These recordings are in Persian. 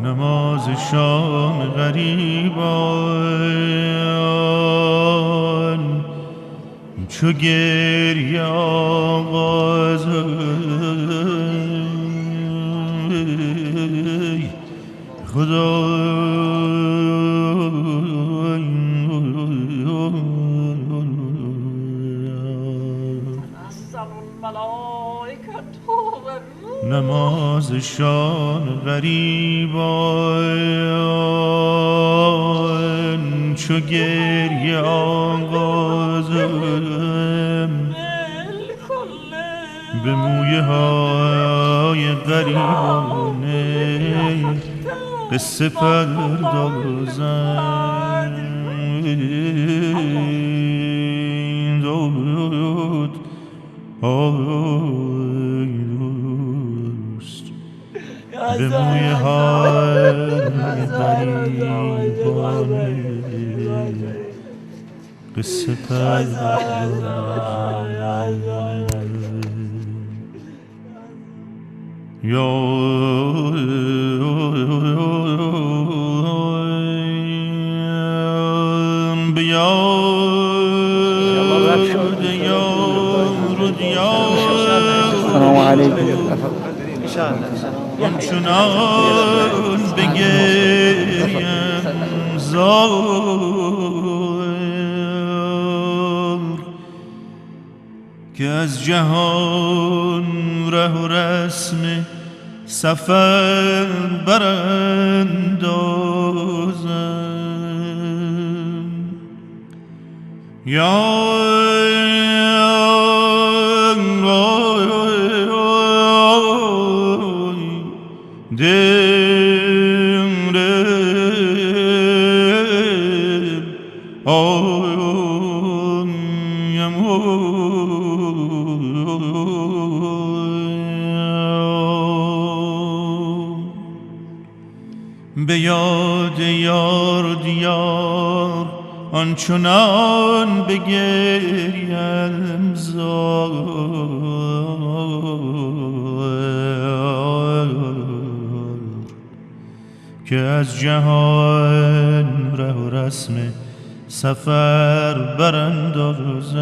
نماز شام غریبان چو گریه آغاز خدا نماز شام غریبان چو گریه آغازم به مویه های غریبانه قصه پردازم دود به مویه های غریبانه قصه پردازم السلام عليكم. همچنان بگریم زار که از جهان ره و رسم سفر براندازم یا به یاد یار و دیار آنچنان بگریم زار که از جهان ره و رسم سفر براندازم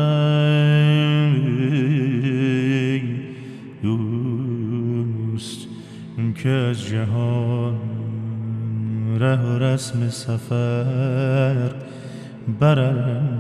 دوست که از جهان ره و رسم سفر براندازم.